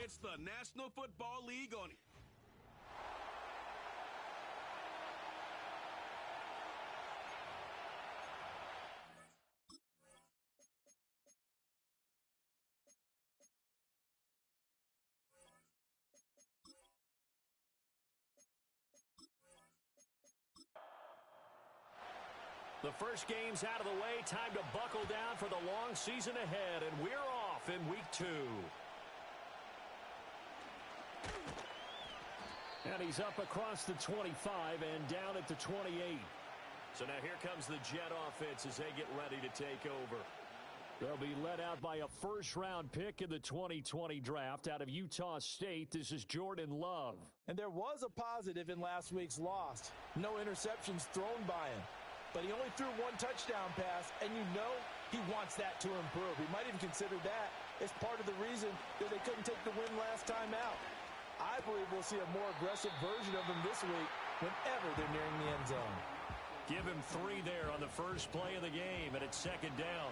It's the National Football League on The first game's out of the way. Time to buckle down for the long season ahead, and we're off in week 2. And he's up across the 25 and down at the 28. So now here comes the Jet offense as they get ready to take over. They'll be led out by a first-round pick in the 2020 draft out of Utah State. This is Jordan Love. And there was a positive in last week's loss. No interceptions thrown by him. But he only threw 1 touchdown pass, and you know he wants that to improve. He might even consider that as part of the reason that they couldn't take the win last time out. I believe we'll see a more aggressive version of him this week whenever they're nearing the end zone. Give him 3 there on the first play of the game, and it's second down.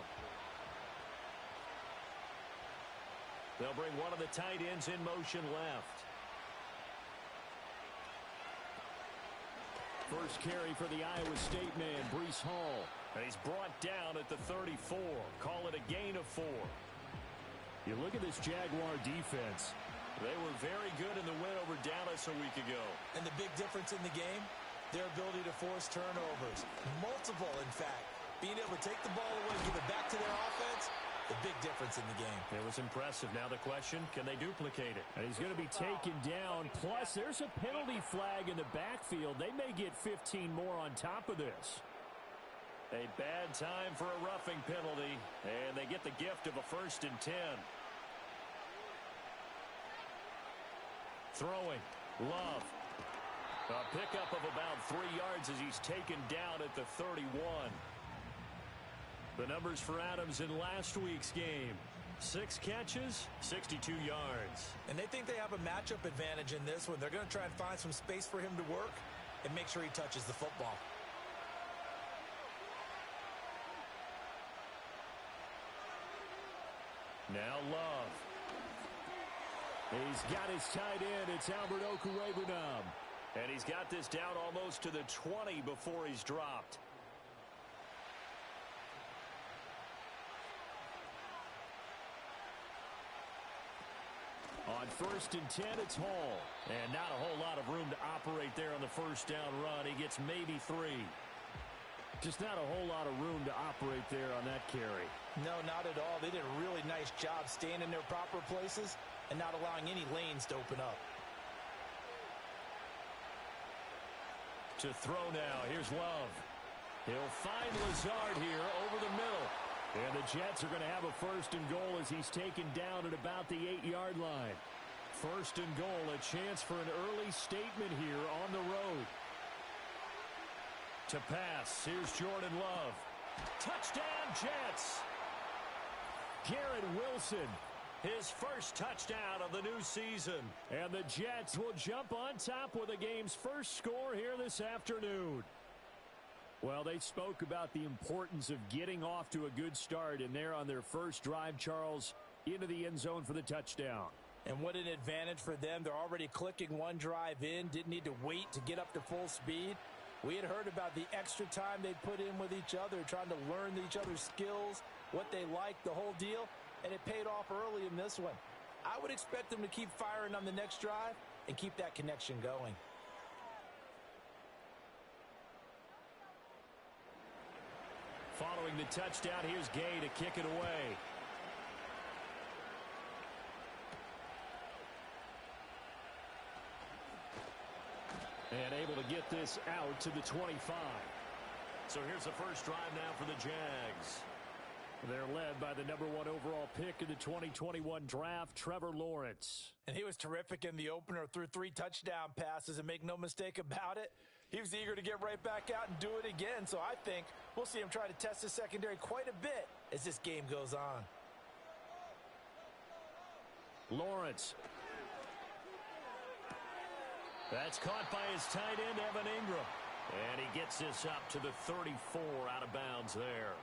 They'll bring one of the tight ends in motion left. First carry for the Iowa State man, Breece Hall. And he's brought down at the 34. Call it a gain of 4. You look at this Jaguar defense. They were very good in the win over Dallas a week ago. And the big difference in the game, their ability to force turnovers. Multiple, in fact. Being able to take the ball away, give it back to their offense, the big difference in the game. It was impressive. Now the question, can they duplicate it? And he's going to be taken down. Plus, there's a penalty flag in the backfield. They may get 15 more on top of this. A bad time for a roughing penalty, and they get the gift of a 1st and 10. Throwing. Love. A pickup of about 3 yards as he's taken down at the 31. The numbers for Adams in last week's game. 6 catches, 62 yards. And they think they have a matchup advantage in this one. They're going to try and find some space for him to work and make sure he touches the football. Now Love. He's got his tight end. It's Albert Okwuegbunam. And he's got this down almost to the 20 before he's dropped. On 1st and 10, it's Hall. And not a whole lot of room to operate there on the first down run. He gets maybe 3. Just not a whole lot of room to operate there on that carry. No, not at all. They did a really nice job staying in their proper places and not allowing any lanes to open up. To throw now, here's Love. He'll find Lazard here over the middle. And the Jets are going to have a 1st and goal as he's taken down at about the 8-yard line. 1st and goal, a chance for an early statement here on the road. To pass, here's Jordan Love. Touchdown, Jets! Garrett Wilson, his first touchdown of the new season. And the Jets will jump on top with the game's first score here this afternoon. Well, they spoke about the importance of getting off to a good start, and they're on their first drive, Charles, into the end zone for the touchdown. And what an advantage for them. They're already clicking 1 drive in, didn't need to wait to get up to full speed. We had heard about the extra time they put in with each other, trying to learn each other's skills, what they like, the whole deal, and it paid off early in this one. I would expect them to keep firing on the next drive and keep that connection going. Following the touchdown, here's Gay to kick it away. And able to get this out to the 25. So here's the first drive now for the Jags. They're led by the #1 overall pick in the 2021 draft, Trevor Lawrence. And he was terrific in the opener, threw 3 touchdown passes, and make no mistake about it, he was eager to get right back out and do it again. So I think we'll see him try to test the secondary quite a bit as this game goes on. Lawrence. That's caught by his tight end, Evan Ingram. And he gets this up to the 34 out of bounds there.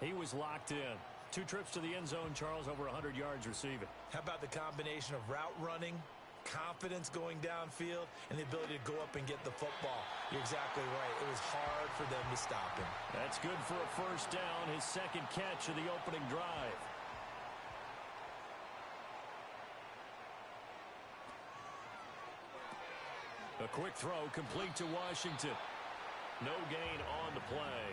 He was locked in. 2 trips to the end zone, Charles, over 100 yards receiving. How about the combination of route running, confidence going downfield, and the ability to go up and get the football? You're exactly right. It was hard for them to stop him. That's good for a first down, his second catch of the opening drive. A quick throw complete to Washington. No gain on the play,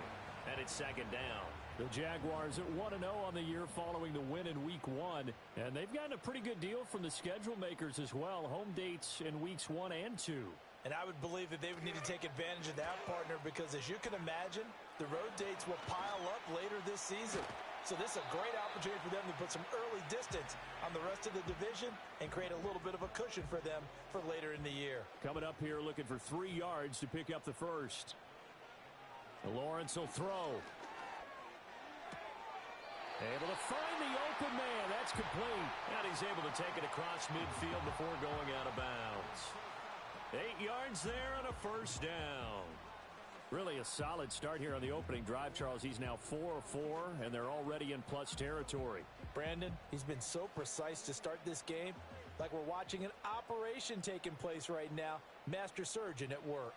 and it's second down. The Jaguars at 1-0 on the year following the win in Week 1. And they've gotten a pretty good deal from the schedule makers as well. Home dates in Weeks 1 and 2. And I would believe that they would need to take advantage of that, partner, because as you can imagine, the road dates will pile up later this season. So this is a great opportunity for them to put some early distance on the rest of the division and create a little bit of a cushion for them for later in the year. Coming up here looking for 3 yards to pick up the first. Lawrence will throw. Able to find the open man. That's complete. And he's able to take it across midfield before going out of bounds. 8 yards there and a first down. Really a solid start here on the opening drive, Charles. He's now 4 of 4, and they're already in plus territory. Brandon, he's been so precise to start this game, like we're watching an operation taking place right now. Master surgeon at work.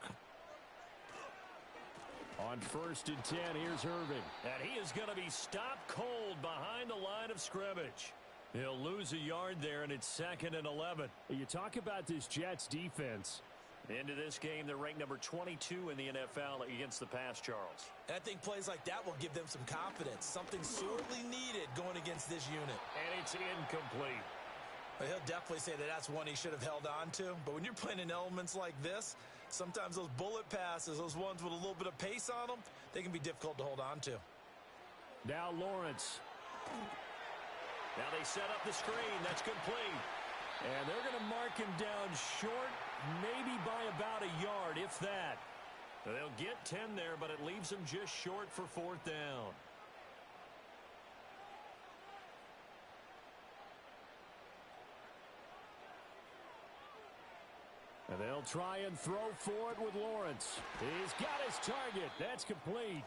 On 1st and 10, here's Irving. And he is going to be stopped cold behind the line of scrimmage. He'll lose a yard there, and it's 2nd and 11. You talk about this Jets defense. Into this game, they're ranked number 22 in the NFL against the pass, Charles. And I think plays like that will give them some confidence. Something sorely needed going against this unit. And it's incomplete. Well, he'll definitely say that that's one he should have held on to. But when you're playing in elements like this, sometimes those bullet passes, those ones with a little bit of pace on them, they can be difficult to hold on to. Now Lawrence. Now they set up the screen. That's complete. And they're going to mark him down short, maybe by about a yard, if that. They'll get 10 there, but it leaves them just short for 4th down. And they'll try and throw for it with Lawrence. He's got his target. That's complete.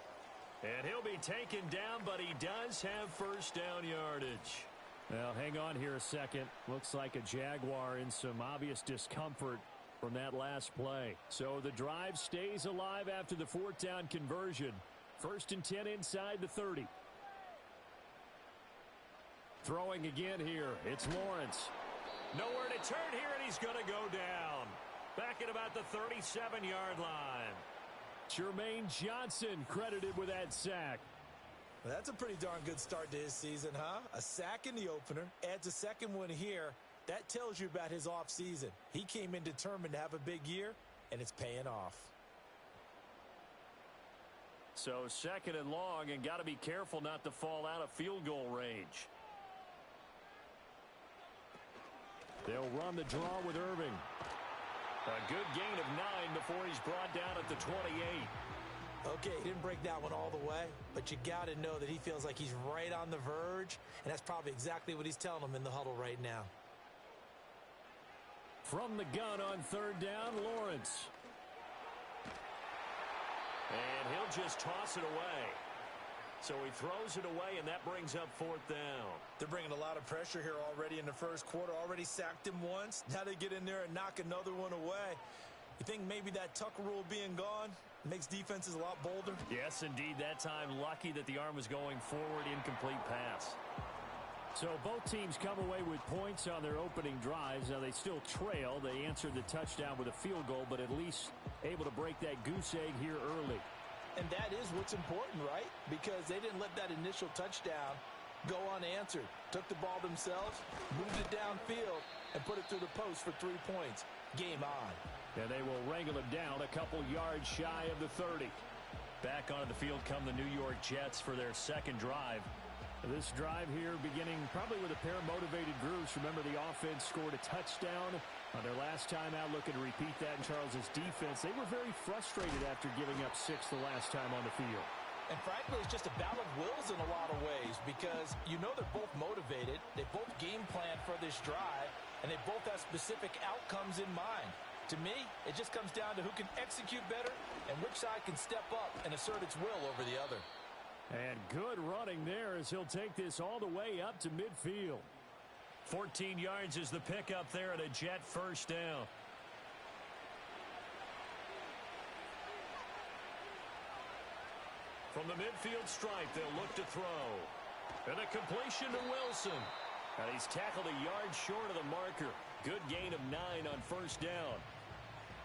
And he'll be taken down, but he does have first down yardage. Well, hang on here a second. Looks like a Jaguar in some obvious discomfort from that last play. So the drive stays alive after the 4th down conversion. 1st and 10 inside the 30. Throwing again here. It's Lawrence. Nowhere to turn here, and he's going to go down. Back at about the 37-yard line. Jermaine Johnson credited with that sack. Well, that's a pretty darn good start to his season, huh? A sack in the opener, adds a second one here. That tells you about his offseason. He came in determined to have a big year, and it's paying off. So 2nd and long, and got to be careful not to fall out of field goal range. They'll run the draw with Irving. A good gain of 9 before he's brought down at the 28. Okay, he didn't break that one all the way, but you got to know that he feels like he's right on the verge, and that's probably exactly what he's telling them in the huddle right now. From the gun on 3rd down, Lawrence. And he'll just toss it away. So he throws it away, and that brings up 4th down. They're bringing a lot of pressure here already in the first quarter. Already sacked him once. Now they get in there and knock another one away. You think maybe that tuck rule being gone makes defenses a lot bolder? Yes, indeed. That time, lucky that the arm was going forward. Incomplete pass. So both teams come away with points on their opening drives. Now they still trail. They answered the touchdown with a field goal, but at least able to break that goose egg here early. And that is what's important, right? Because they didn't let that initial touchdown go unanswered. Took the ball themselves, moved it downfield, and put it through the post for 3 points. Game on. And they will wrangle him down a couple yards shy of the 30. Back onto the field come the New York Jets for their second drive. This drive here beginning probably with a pair of motivated groups. Remember, the offense scored a touchdown on their last time out. Looking to repeat that in Charles's defense. They were very frustrated after giving up 6 the last time on the field. And frankly, it's just a battle of wills in a lot of ways because you know they're both motivated. They both game plan for this drive, and they both have specific outcomes in mind. To me, it just comes down to who can execute better and which side can step up and assert its will over the other. And good running there as he'll take this all the way up to midfield. 14 yards is the pickup there at a Jet first down. From the midfield stripe, they'll look to throw. And a completion to Wilson. And he's tackled a yard short of the marker. Good gain of 9 on first down.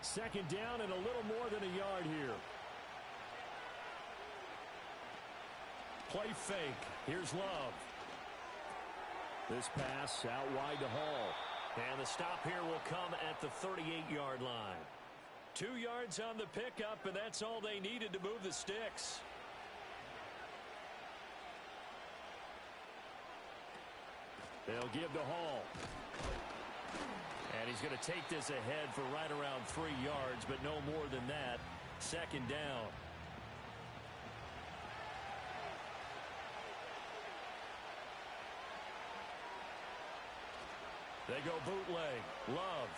Second down and a little more than a yard here. Play fake. Here's Love. This pass out wide to Hall. And the stop here will come at the 38-yard line. 2 yards on the pickup, and that's all they needed to move the sticks. They'll give to Hall. And he's going to take this ahead for right around 3 yards, but no more than that. Second down. They go bootleg. Love.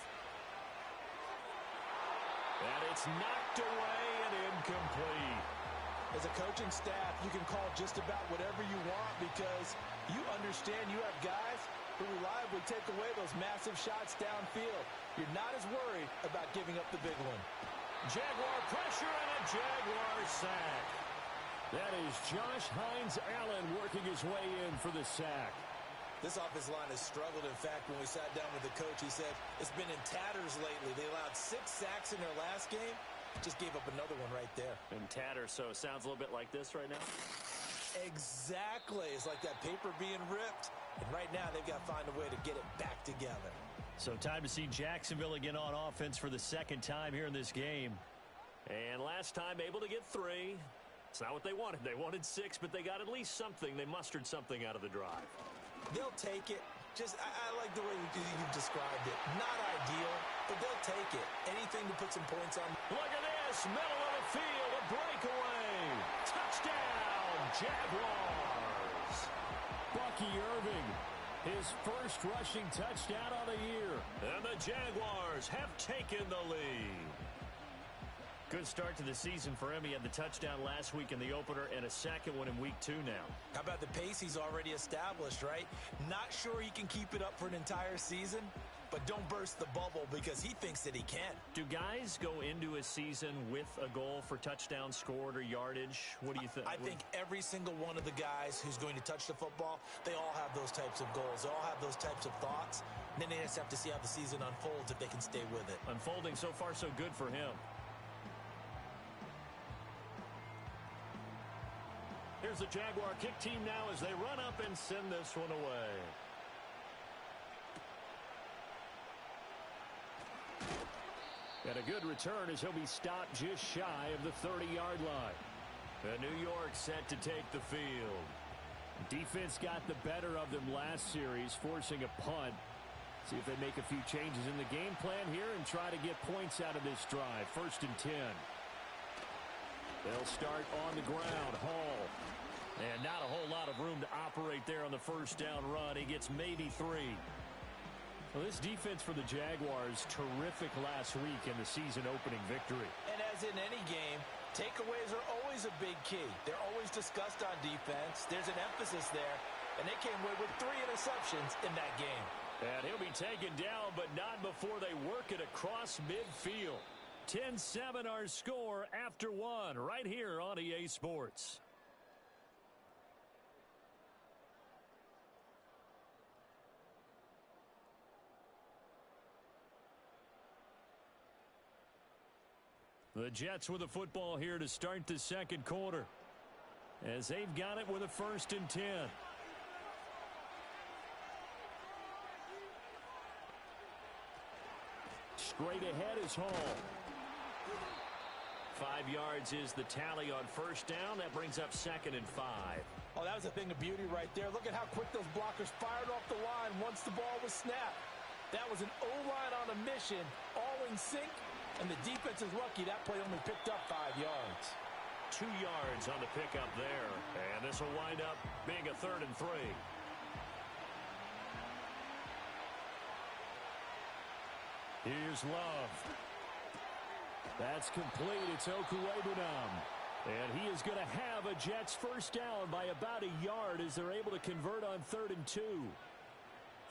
And it's knocked away and incomplete. As a coaching staff, you can call just about whatever you want because you understand you have guys who reliably take away those massive shots downfield. You're not as worried about giving up the big one. Jaguar pressure and a Jaguar sack. That is Josh Hines-Allen working his way in for the sack. This offensive line has struggled. In fact, when we sat down with the coach, he said it's been in tatters lately. They allowed 6 sacks in their last game. Just gave up another one right there. In tatters, so it sounds a little bit like this right now? Exactly. It's like that paper being ripped. And right now, they've got to find a way to get it back together. So time to see Jacksonville again on offense for the second time here in this game. And last time, able to get 3. It's not what they wanted. They wanted 6, but they got at least something. They mustered something out of the drive. They'll take it. I like the way you described it. Not ideal, but they'll take it. Anything to put some points on. Look at this. Middle of the field. A breakaway. Touchdown, Jaguars. Bucky Irving. His first rushing touchdown of the year. And the Jaguars have taken the lead. Good start to the season for him. He had the touchdown last week in the opener and a second one in week 2 now. How about the pace he's already established, right? Not sure he can keep it up for an entire season, but don't burst the bubble because he thinks that he can. Do guys go into a season with a goal for touchdown scored or yardage? What do you think? I think every single one of the guys who's going to touch the football, they all have those types of goals. They all have those types of thoughts. And then they just have to see how the season unfolds if they can stay with it. Unfolding so far so good for him. Here's the Jaguar kick team now as they run up and send this one away. And a good return as he'll be stopped just shy of the 30-yard line. And New York set to take the field. Defense got the better of them last series, forcing a punt. See if they make a few changes in the game plan here and try to get points out of this drive. 1st and 10. They'll start on the ground. Hall. And not a whole lot of room to operate there on the first down run. He gets maybe 3. Well, this defense for the Jaguars, terrific last week in the season-opening victory. And as in any game, takeaways are always a big key. They're always discussed on defense. There's an emphasis there, and they came away with 3 interceptions in that game. And he'll be taken down, but not before they work it across midfield. 10-7 our score after 1 right here on EA Sports. The Jets with the football here to start the second quarter, as they've got it with a 1st and 10. Straight ahead is Hall. 5 yards is the tally on first down. That brings up 2nd and 5. Oh, that was a thing of beauty right there. Look at how quick those blockers fired off the line once the ball was snapped. That was an O-line on a mission, all in sync. And the defense is lucky that play only picked up 5 yards. 2 yards on the pickup there. And this will wind up being a 3rd and 3. Here's Love. That's complete. It's Okuwebunam. And he is going to have a Jets first down by about a yard as they're able to convert on 3rd and 2.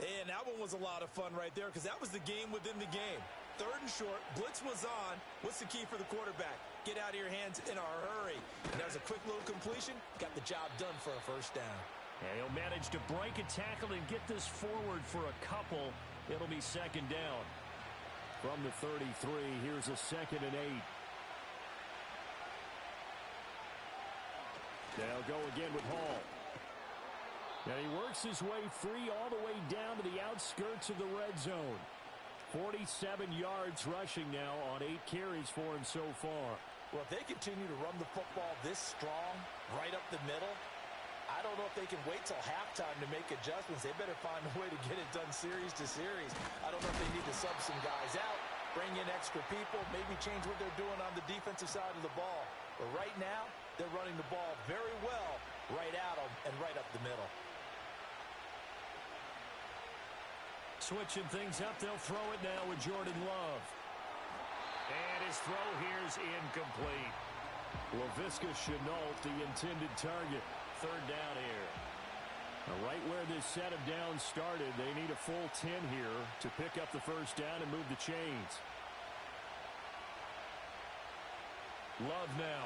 And that one was a lot of fun right there because that was the game within the game. 3rd and short, blitz was on. What's the key for the quarterback? Get out of your hands in a hurry. And that was a quick little completion. Got the job done for a first down. And he'll manage to break a tackle and get this forward for a couple. It'll be 2nd down. From the 33, here's a 2nd and 8. They'll go again with Hall. Now he works his way free all the way down to the outskirts of the red zone. 47 yards rushing now on 8 carries for him so far. Well, if they continue to run the football this strong, right up the middle, I don't know if they can wait till halftime to make adjustments. They better find a way to get it done series to series. I don't know if they need to sub some guys out, bring in extra people, maybe change what they're doing on the defensive side of the ball. But right now, they're running the ball very well right at them and right up the middle. Switching things up, they'll throw it now with Jordan Love. And his throw here's incomplete. Laviska Shenault, the intended target. 3rd down here. Now, right where this set of downs started, they need a full 10 here to pick up the first down and move the chains. Love now.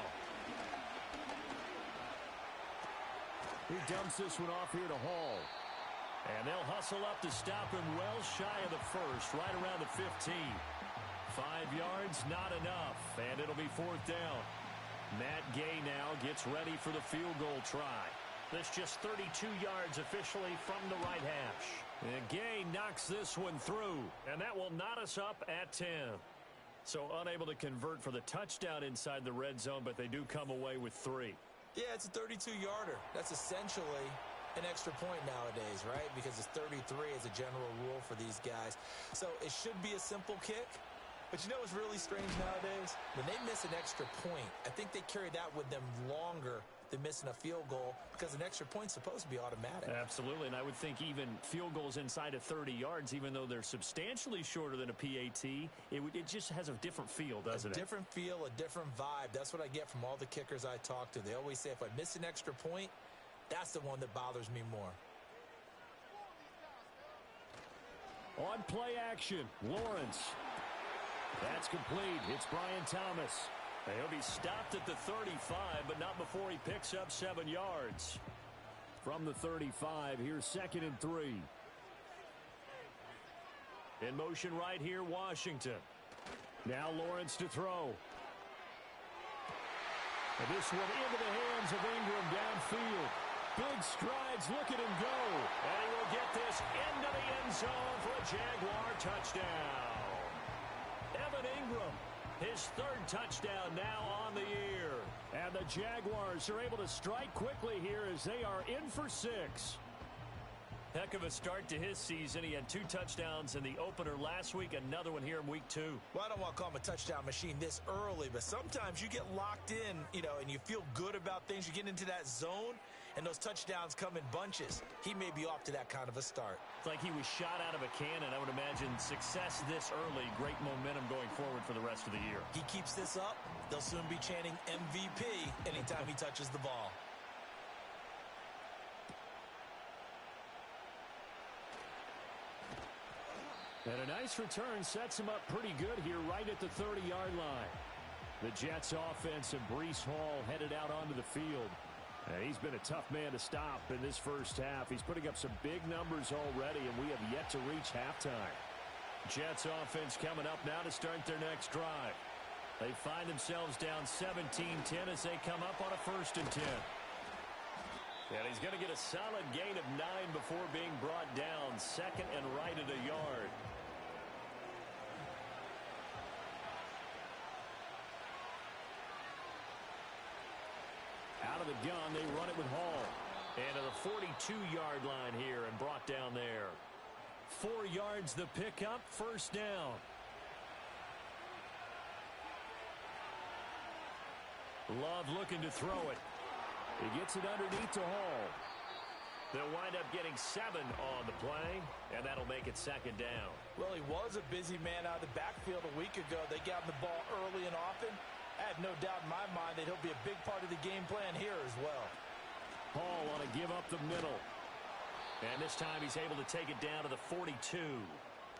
He dumps this one off here to Hall. And they'll hustle up to stop him well shy of the first, right around the 15. 5 yards, not enough, and it'll be 4th down. Matt Gay now gets ready for the field goal try. This just 32 yards officially from the right hash. And Gay knocks this one through, and that will knot us up at 10. So unable to convert for the touchdown inside the red zone, but they do come away with 3. Yeah, it's a 32-yarder. That's essentially an extra point nowadays, right? Because it's 33 as a general rule for these guys. So it should be a simple kick. But you know what's really strange nowadays? When they miss an extra point, I think they carry that with them longer than missing a field goal because an extra point's supposed to be automatic. Absolutely, and I would think even field goals inside of 30 yards, even though they're substantially shorter than a PAT, it just has a different feel, doesn't it? A different feel, a different vibe. That's what I get from all the kickers I talk to. They always say if I miss an extra point, that's the one that bothers me more. On play action, Lawrence. That's complete. It's Brian Thomas. He'll be stopped at the 35, but not before he picks up 7 yards. From the 35, here's 2nd and 3. In motion right here, Washington. Now Lawrence to throw. And this one into the hands of Ingram downfield. Big strides, look at him go. And he will get this into the end zone for a Jaguar touchdown. Evan Ingram, his 3rd touchdown now on the year. And the Jaguars are able to strike quickly here as they are in for 6. Heck of a start to his season. He had 2 touchdowns in the opener last week, another one here in week 2. Well, I don't want to call him a touchdown machine this early, but sometimes you get locked in, and you feel good about things. You get into that zone, and those touchdowns come in bunches. He may be off to that kind of a start. It's like he was shot out of a cannon. I would imagine success this early, great momentum going forward for the rest of the year. He keeps this up, they'll soon be chanting MVP anytime he touches the ball. And a nice return sets him up pretty good here right at the 30-yard line. The Jets offense and Breece Hall headed out onto the field. And he's been a tough man to stop in this first half. He's putting up some big numbers already, and we have yet to reach halftime. Jets offense coming up now to start their next drive. They find themselves down 17-10 as they come up on a 1st and 10. And he's going to get a solid gain of 9 before being brought down. 2nd and right at a yard. Out of the gun, they run it with Hall. And to the 42-yard line here and brought down there. 4 yards the pickup, 1st down. Love looking to throw it. He gets it underneath to Hall. They'll wind up getting 7 on the play, and that'll make it 2nd down. Well, he was a busy man out of the backfield a week ago. They got him the ball early and often. I have no doubt in my mind that he'll be a big part of the game plan here as well. Hall on a give up the middle. And this time he's able to take it down to the 42.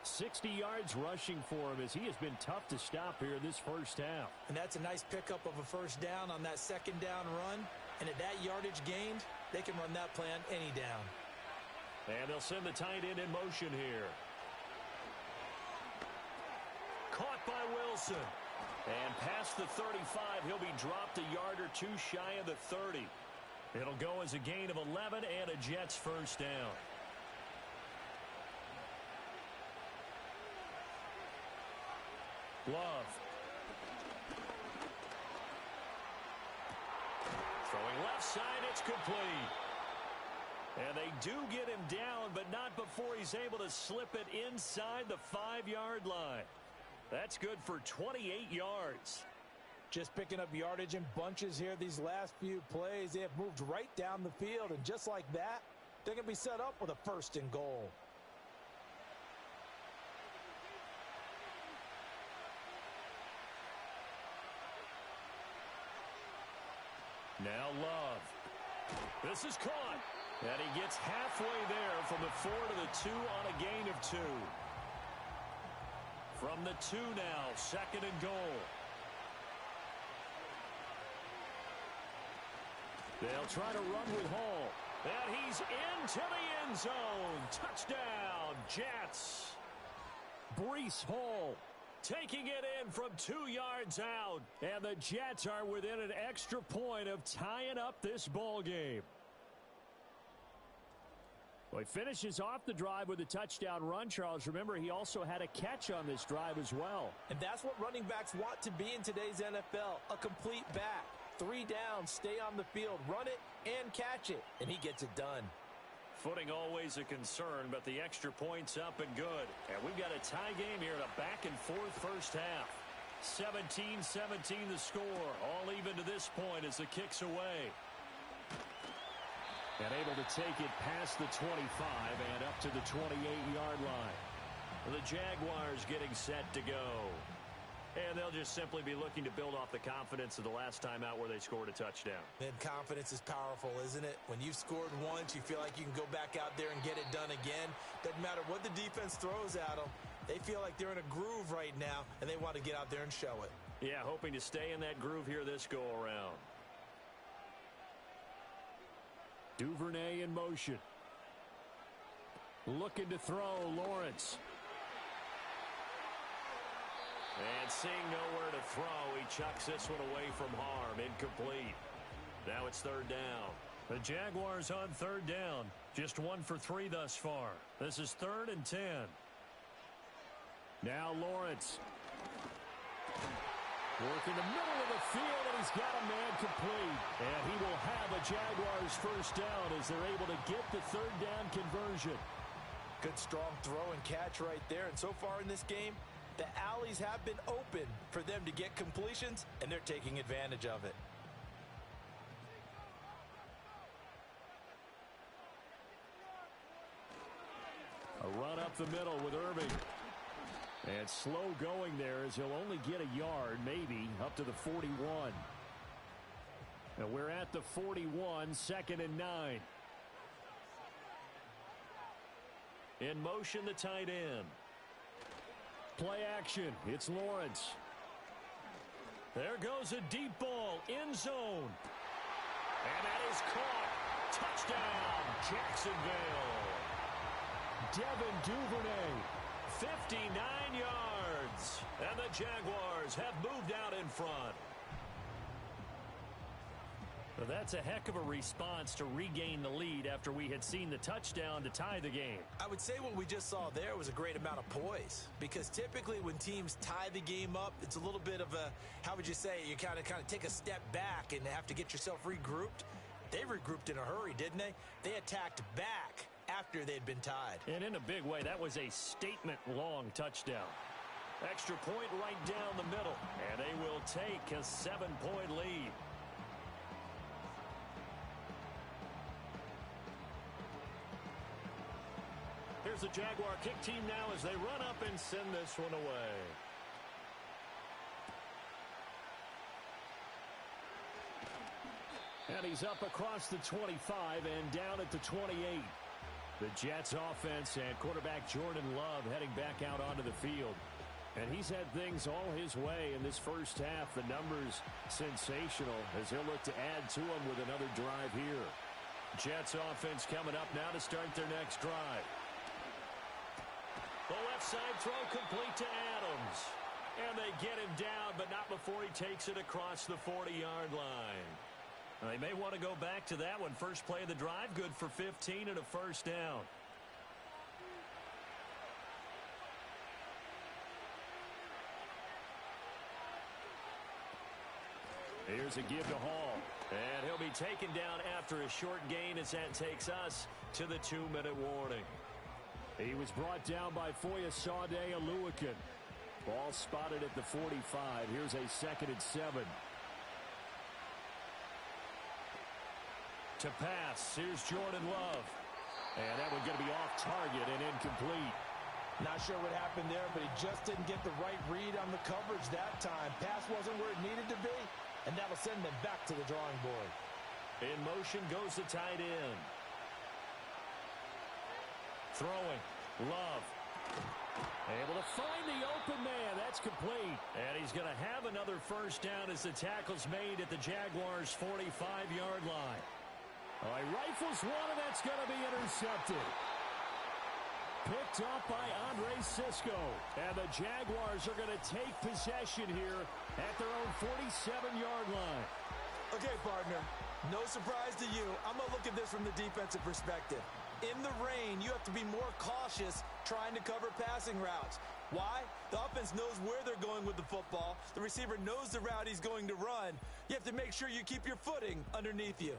60 yards rushing for him as he has been tough to stop here in this first half. And that's a nice pickup of a first down on that second down run. And at that yardage gained, they can run that plan any down. And they'll send the tight end in motion here. Caught by Wilson. And past the 35, he'll be dropped a yard or two shy of the 30. It'll go as a gain of 11 and a Jets first down. Love. Throwing left side, it's complete. And they do get him down, but not before he's able to slip it inside the 5-yard line. That's good for 28 yards. Just picking up yardage in bunches here these last few plays. They have moved right down the field, and just like that, they're going to be set up with a first and goal. Now Love. This is caught. And he gets halfway there from the 4 to the 2 on a gain of 2. From the 2 now, second and goal. They'll try to run with Hall. And he's into the end zone. Touchdown, Jets. Breece Hall taking it in from 2 yards out. And the Jets are within an extra point of tying up this ball game. Well, he finishes off the drive with a touchdown run, Charles. Remember, he also had a catch on this drive as well. And that's what running backs want to be in today's NFL, a complete back. 3 down, stay on the field, run it, and catch it. And he gets it done. Footing always a concern, but the extra point's up and good. And we've got a tie game here in a back-and-forth first half. 17-17 the score. All even to this point as the kick's away. And able to take it past the 25 and up to the 28-yard line. The Jaguars getting set to go. And they'll just simply be looking to build off the confidence of the last time out where they scored a touchdown. And confidence is powerful, isn't it? When you've scored once, you feel like you can go back out there and get it done again. Doesn't matter what the defense throws at them. They feel like they're in a groove right now, and they want to get out there and show it. Yeah, hoping to stay in that groove here this go-around. Duvernay in motion. Looking to throw, Lawrence. And seeing nowhere to throw, he chucks this one away from harm. Incomplete. Now it's third down. The Jaguars on third down. Just 1 for 3 thus far. This is 3rd and 10. Now Lawrence. Work in the middle of the field, and he's got a man complete. And he will have a Jaguars first down as they're able to get the third down conversion. Good strong throw and catch right there. And so far in this game, the alleys have been open for them to get completions, and they're taking advantage of it. A run up the middle with Irving. And slow going there as he'll only get a yard, maybe, up to the 41. And we're at the 41, 2nd and 9. In motion, the tight end. Play action. It's Lawrence. There goes a deep ball. End zone. And that is caught. Touchdown, Jacksonville. Devin Duvernay. 59 yards. And the Jaguars have moved out in front. Well, that's a heck of a response to regain the lead after we had seen the touchdown to tie the game. I would say what we just saw there was a great amount of poise, because typically when teams tie the game up, it's a little bit of a, how would you say, you kind of take a step back and have to get yourself regrouped. They regrouped in a hurry, didn't they? They attacked back after they'd been tied. And in a big way, that was a statement-long touchdown. Extra point right down the middle, and they will take a 7-point lead. Here's the Jaguar kick team now as they run up and send this one away. And he's up across the 25 and down at the 28. The Jets offense and quarterback Jordan Love heading back out onto the field. And he's had things all his way in this first half. The numbers sensational as he'll look to add to them with another drive here. Jets offense coming up now to start their next drive. The left side throw complete to Adams. And they get him down, but not before he takes it across the 40-yard line. They may want to go back to that one. First play of the drive, good for 15 and a first down. Here's a give to Hall. And he'll be taken down after a short gain as that takes us to the 2-minute warning. He was brought down by Foyesade Oluwakan. Ball spotted at the 45. Here's a 2nd and 7. To pass, here's Jordan Love. And that one going to be off target and incomplete. Not sure what happened there, but he just didn't get the right read on the coverage that time. Pass wasn't where it needed to be, and that'll send them back to the drawing board. In motion goes the tight end. Throwing. Love. Able to find the open man. That's complete. And he's going to have another first down as the tackle's made at the Jaguars' 45-yard line. All right, rifles one, and that's going to be intercepted. Picked up by Andre Sisco. And the Jaguars are going to take possession here at their own 47-yard line. Okay, partner, no surprise to you. I'm going to look at this from the defensive perspective. In the rain, you have to be more cautious trying to cover passing routes. Why? The offense knows where they're going with the football. The receiver knows the route he's going to run. You have to make sure you keep your footing underneath you.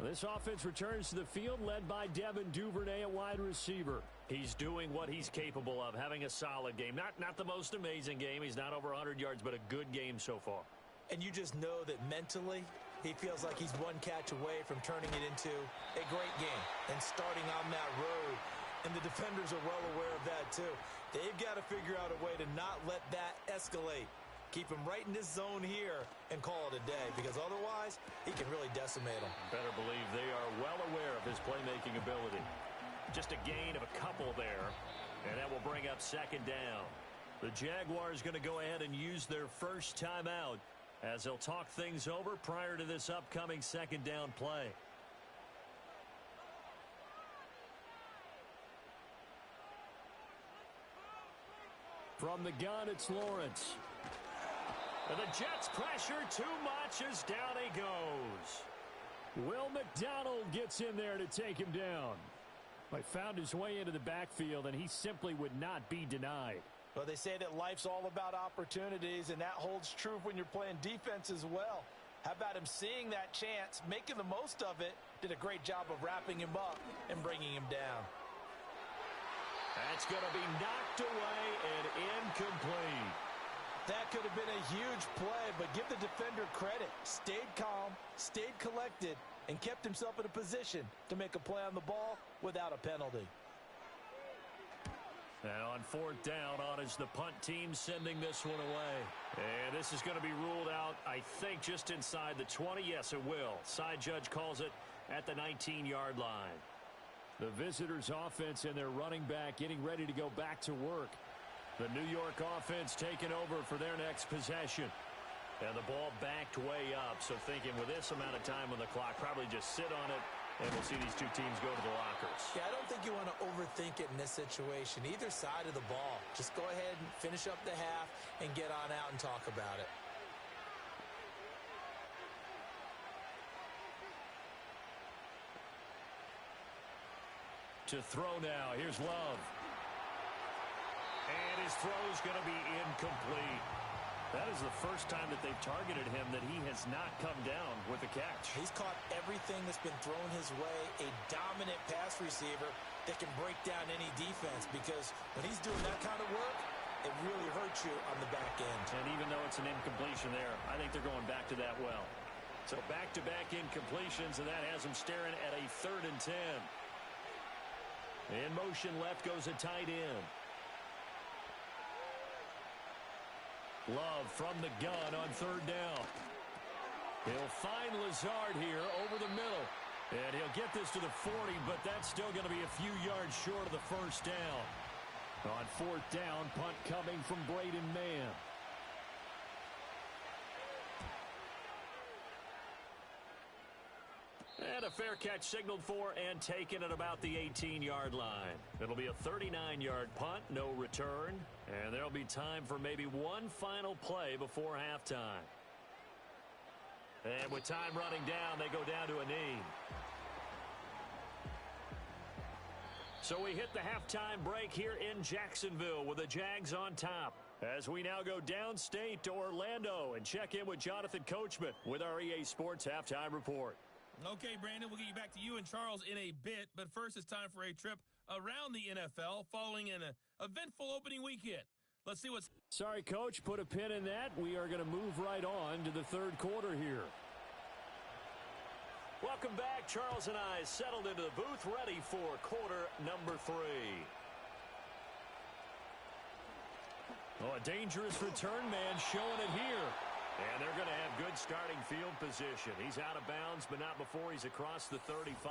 This offense returns to the field led by Devin Duvernay at wide receiver. He's doing what he's capable of, having a solid game. Not the most amazing game. He's not over 100 yards, but a good game so far. And you just know that mentally, he feels like he's one catch away from turning it into a great game and starting on that road. And the defenders are well aware of that, too. They've got to figure out a way to not let that escalate. Keep him right in this zone here and call it a day, because otherwise he can really decimate them. Better believe they are well aware of his playmaking ability. Just a gain of a couple there, and that will bring up 2nd down. The Jaguars going to go ahead and use their first timeout as they'll talk things over prior to this upcoming 2nd down play. From the gun, it's Lawrence. And the Jets pressure too much as down he goes. Will McDonald gets in there to take him down. He found his way into the backfield, and he simply would not be denied. Well, they say that life's all about opportunities, and that holds true when you're playing defense as well. How about him seeing that chance, making the most of it, did a great job of wrapping him up and bringing him down. That's going to be knocked away and incomplete. That could have been a huge play, but give the defender credit. Stayed calm, stayed collected, and kept himself in a position to make a play on the ball without a penalty. Now on 4th down, on is the punt team sending this one away. And this is going to be ruled out, I think, just inside the 20. Yes, it will. Side judge calls it at the 19-yard line. The visitors' offense and their running back getting ready to go back to work. The New York offense taking over for their next possession. And the ball backed way up. So thinking with this amount of time on the clock, probably just sit on it, and we'll see these two teams go to the lockers. Yeah, I don't think you want to overthink it in this situation. Either side of the ball. Just go ahead and finish up the half and get on out and talk about it. To throw now. Here's Love. And his throw's going to be incomplete. That is the first time that they've targeted him that he has not come down with a catch. He's caught everything that's been thrown his way. A dominant pass receiver that can break down any defense, because when he's doing that kind of work, it really hurts you on the back end. And even though it's an incompletion there, I think they're going back to that well. So back-to-back incompletions, and that has him staring at a 3rd and 10. In motion left goes a tight end. Love from the gun on 3rd down. He'll find Lazard here over the middle. And he'll get this to the 40, but that's still going to be a few yards short of the first down. On fourth down, punt coming from Braden Mann. And a fair catch signaled for and taken at about the 18-yard line. It'll be a 39-yard punt, no return. And there'll be time for maybe one final play before halftime. And with time running down, they go down to a knee. So we hit the halftime break here in Jacksonville with the Jags on top. As we now go downstate to Orlando and check in with Jonathan Coachman with our EA Sports Halftime Report. Okay, Brandon, we'll get you back to you and Charles in a bit. But first, it's time for a trip around the NFL following an eventful opening weekend. Let's see what's... Sorry, Coach, put a pin in that. We are going to move right on to the third quarter here. Welcome back. Charles and I settled into the booth, ready for quarter number 3. Oh, a dangerous return man showing it here. And they're going to have good starting field position. He's out of bounds, but not before he's across the 35.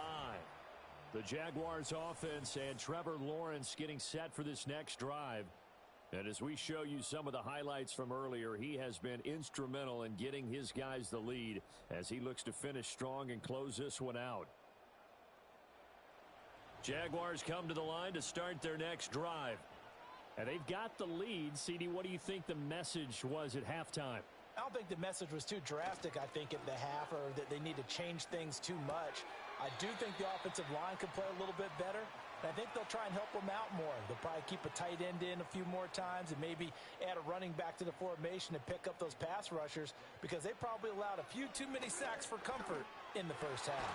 The Jaguars offense and Trevor Lawrence getting set for this next drive. And as we show you some of the highlights from earlier, he has been instrumental in getting his guys the lead as he looks to finish strong and close this one out. Jaguars come to the line to start their next drive. And they've got the lead. CD, what do you think the message was at halftime? I don't think the message was too drastic, I think, at the half, or that they need to change things too much. I do think the offensive line could play a little bit better. And I think they'll try and help them out more. They'll probably keep a tight end in a few more times and maybe add a running back to the formation and pick up those pass rushers because they probably allowed a few too many sacks for comfort in the first half.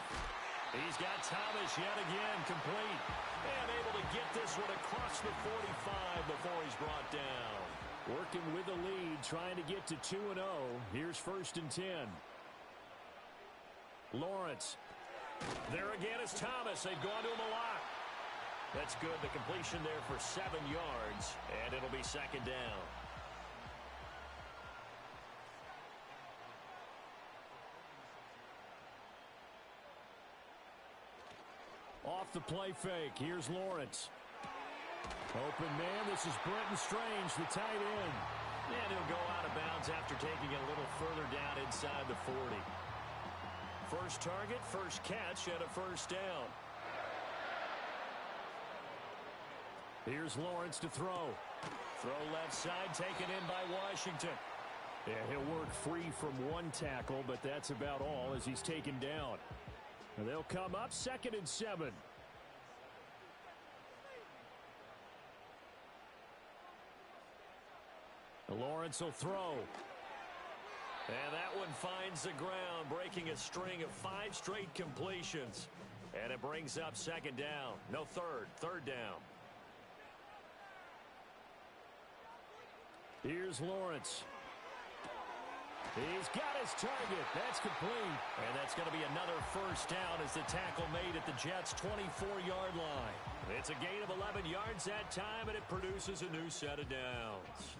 He's got Thomas yet again complete and able to get this one across the 45 before he's brought down. Working with the lead, trying to get to 2-0. Here's 1st and 10. Lawrence. There again is Thomas. They've gone to him a lot. That's good. The completion there for 7 yards, and it'll be 2nd down. Off the play fake. Here's Lawrence. Open man. This is Brenton Strange, the tight end. And he'll go out of bounds after taking it a little further down inside the 40. First target, first catch, and a 1st down. Here's Lawrence to throw. Throw left side, taken in by Washington. Yeah, he'll work free from one tackle, but that's about all as he's taken down. And they'll come up 2nd and 7. Lawrence will throw. And that one finds the ground, breaking a string of 5 straight completions. And it brings up 2nd down. No, third down. Here's Lawrence. He's got his target. That's complete. And that's going to be another 1st down as the tackle made at the Jets' 24-yard line. It's a gain of 11 yards that time, and it produces a new set of downs.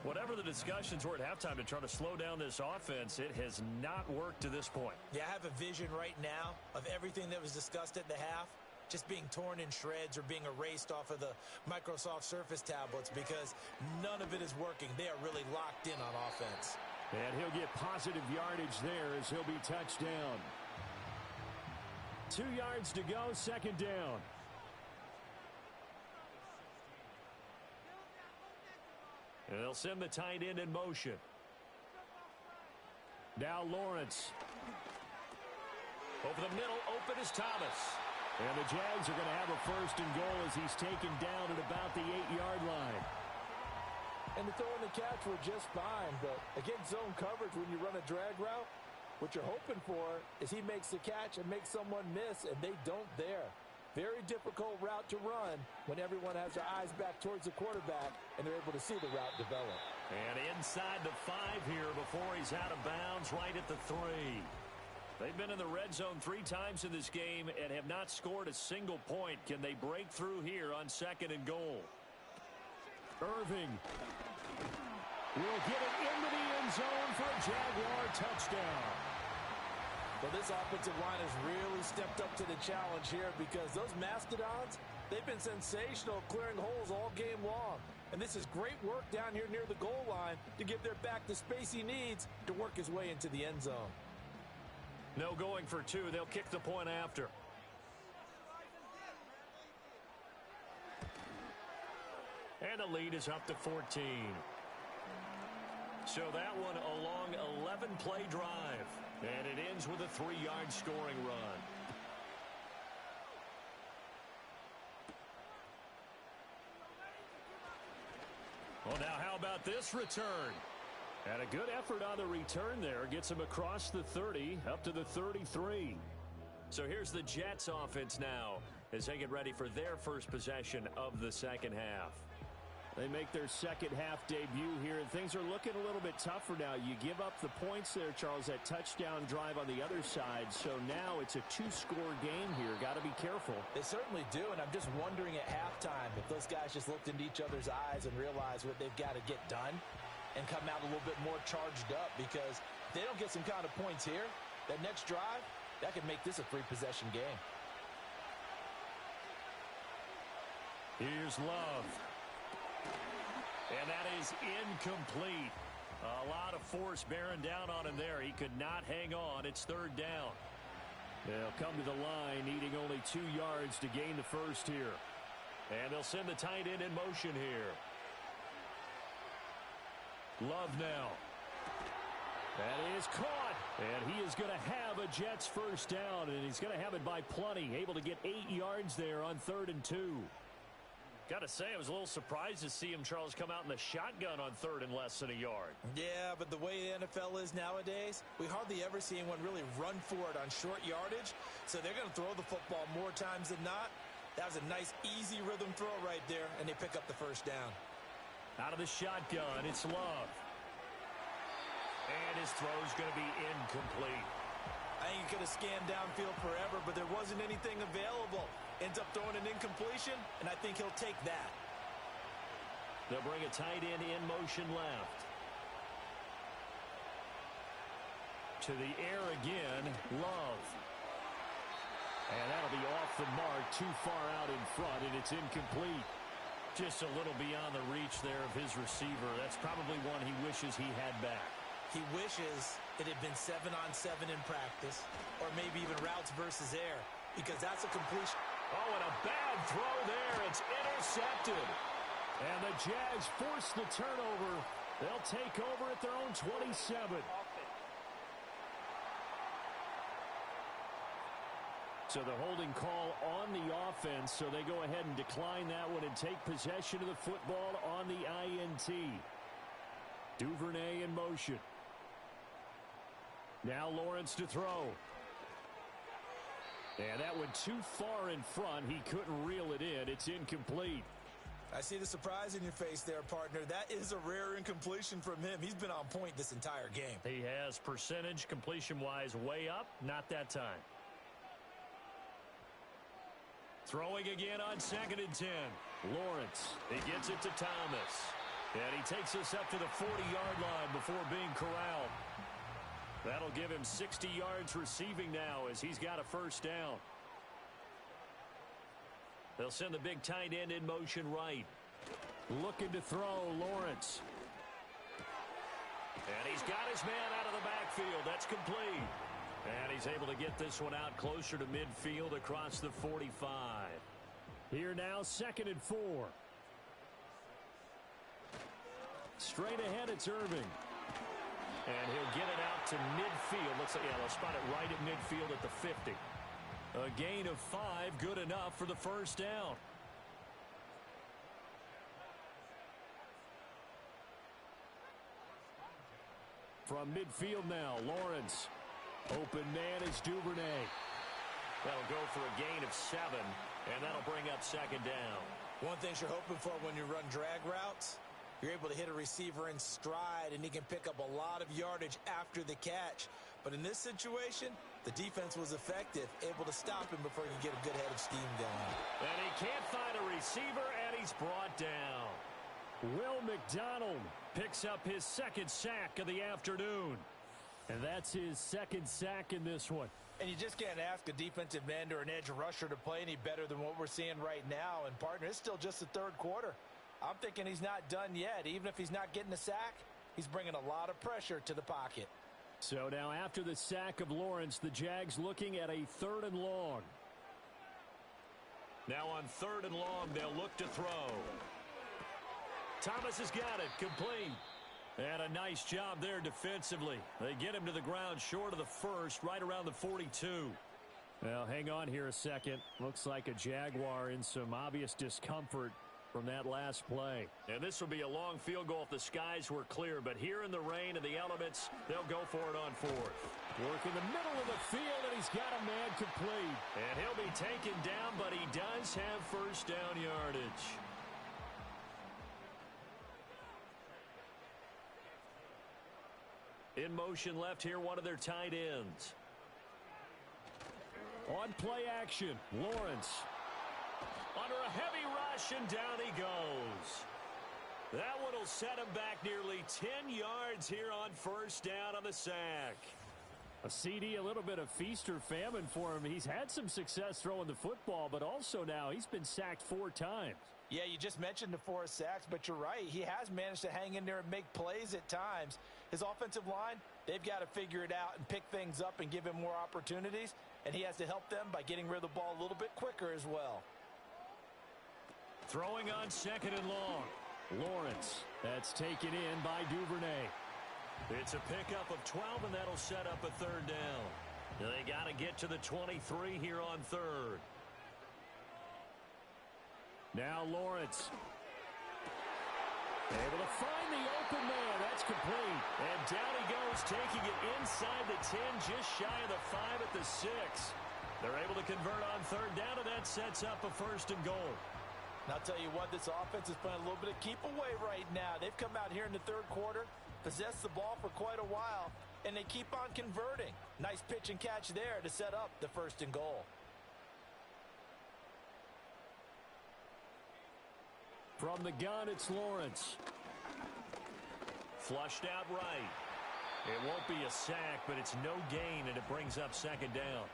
Whatever the discussions were at halftime to try to slow down this offense, it has not worked to this point. Yeah, I have a vision right now of everything that was discussed at the half just being torn in shreds or being erased off of the Microsoft Surface tablets because none of it is working. They are really locked in on offense. And he'll get positive yardage there as he'll be touched down. 2 yards to go, 2nd down. And they'll send the tight end in motion. Now Lawrence. Over the middle, open is Thomas. And the Jags are going to have a 1st and goal as he's taken down at about the 8-yard line. And the throw and the catch were just fine, but against zone coverage when you run a drag route, what you're hoping for is he makes the catch and makes someone miss, and they don't there. Very difficult route to run when everyone has their eyes back towards the quarterback and they're able to see the route develop. And inside the 5 here before he's out of bounds, right at the 3. They've been in the red zone 3 times in this game and have not scored a single point. Can they break through here on 2nd and goal? Irving will get it into the end zone for a Jaguar touchdown. Well, this offensive line has really stepped up to the challenge here because those Mastodons, they've been sensational clearing holes all game long. And this is great work down here near the goal line to give their back the space he needs to work his way into the end zone. No going for two. They'll kick the point after. And the lead is up to 14. So that one a long 11-play drive. And it ends with a 3-yard scoring run. Well, now how about this return? And a good effort on the return there. Gets him across the 30, up to the 33. So here's the Jets offense now as they get ready for their first possession of the second half. They make their second half debut here, and things are looking a little bit tougher now. You give up the points there, Charles, that touchdown drive on the other side. So now it's a 2-score game here. Got to be careful. They certainly do, and I'm just wondering at halftime if those guys just looked into each other's eyes and realized what they've got to get done and come out a little bit more charged up, because if they don't get some kind of points here, that next drive, that could make this a 3-possession game. Here's Love. And that is incomplete. A lot of force bearing down on him there. He could not hang on. It's third down. They'll come to the line, needing only 2 yards to gain the first here. And they'll send the tight end in motion here. Love now. That is caught. And he is going to have a Jets first down, and he's going to have it by plenty. Able to get 8 yards there on 3rd and 2. Got to say, I was a little surprised to see him, Charles, come out in the shotgun on 3rd and less than a yard. Yeah, but the way the NFL is nowadays, we hardly ever see anyone really run for it on short yardage. So they're going to throw the football more times than not. That was a nice, easy rhythm throw right there, and they pick up the first down. Out of the shotgun, it's Love. And his throw's going to be incomplete. I think he could have scanned downfield forever, but there wasn't anything available. Ends up throwing an incompletion, and I think he'll take that. They'll bring a tight end in motion left. To the air again, Love. And that'll be off the mark, too far out in front, and it's incomplete. Just a little beyond the reach there of his receiver. That's probably one he wishes he had back. He wishes it had been 7-on-7 in practice, or maybe even routes versus air, because that's a completion. Oh, and a bad throw there. It's intercepted. And the Jags force the turnover. They'll take over at their own 27. So the holding call on the offense, so they go ahead and decline that one and take possession of the football on the INT. Duvernay in motion. Now Lawrence to throw. And that went too far in front. He couldn't reel it in. It's incomplete. I see the surprise in your face there, partner. That is a rare incompletion from him. He's been on point this entire game. He has percentage completion-wise way up. Not that time. Throwing again on 2nd and 10. Lawrence. He gets it to Thomas. And he takes us up to the 40-yard line before being corralled. That'll give him 60 yards receiving now as he's got a first down. They'll send the big tight end in motion right. Looking to throw, Lawrence. And he's got his man out of the backfield. That's complete. And he's able to get this one out closer to midfield across the 45. Here now, 2nd and 4. Straight ahead, it's Irving. And he'll get it out to midfield. Looks like, yeah, they'll spot it right at midfield at the 50. A gain of 5, good enough for the first down. From midfield now, Lawrence. Open man is Duvernay. That'll go for a gain of 7, and that'll bring up 2nd down. One thing you're hoping for when you run drag routes, you're able to hit a receiver in stride, and he can pick up a lot of yardage after the catch. But in this situation, the defense was effective, able to stop him before he could get a good head of steam going. And he can't find a receiver, and he's brought down. Will McDonald picks up his 2nd sack of the afternoon. And that's his second sack in this one. And you just can't ask a defensive end or an edge rusher to play any better than what we're seeing right now. And, partner, it's still just the third quarter. I'm thinking he's not done yet. Even if he's not getting a sack, he's bringing a lot of pressure to the pocket. So now after the sack of Lawrence, the Jags looking at a 3rd and long. Now on 3rd and long, they'll look to throw. Thomas has got it, complete. And a nice job there defensively. They get him to the ground short of the first, right around the 42. Well, hang on here a second. Looks like a Jaguar in some obvious discomfort from that last play. And this will be a long field goal if the skies were clear. But here in the rain and the elements, they'll go for it on 4th. Work in the middle of the field, and he's got a man complete. And he'll be taken down, but he does have first down yardage. In motion left here, one of their tight ends. On play action, Lawrence. Under a heavy rush, and down he goes. That one will set him back nearly 10 yards here on first down on the sack. A CD, a little bit of feast or famine for him. He's had some success throwing the football, but also now he's been sacked 4 times. Yeah, you just mentioned the 4 sacks, but you're right. He has managed to hang in there and make plays at times. His offensive line, they've got to figure it out and pick things up and give him more opportunities, and he has to help them by getting rid of the ball a little bit quicker as well. Throwing on 2nd and long. Lawrence, that's taken in by Duvernay. It's a pickup of 12, and that'll set up a 3rd down. They got to get to the 23 here on 3rd. Now Lawrence. Able to find the open man. That's complete. And down he goes, taking it inside the 10, just shy of the 5 at the 6. They're able to convert on 3rd down, and that sets up a 1st and goal. And I'll tell you what, this offense is playing a little bit of keep away right now. They've come out here in the 3rd quarter, possessed the ball for quite a while, and they keep on converting. Nice pitch and catch there to set up the 1st and goal. From the gun, it's Lawrence. Flushed out right. It won't be a sack, but it's no gain, and it brings up 2nd down.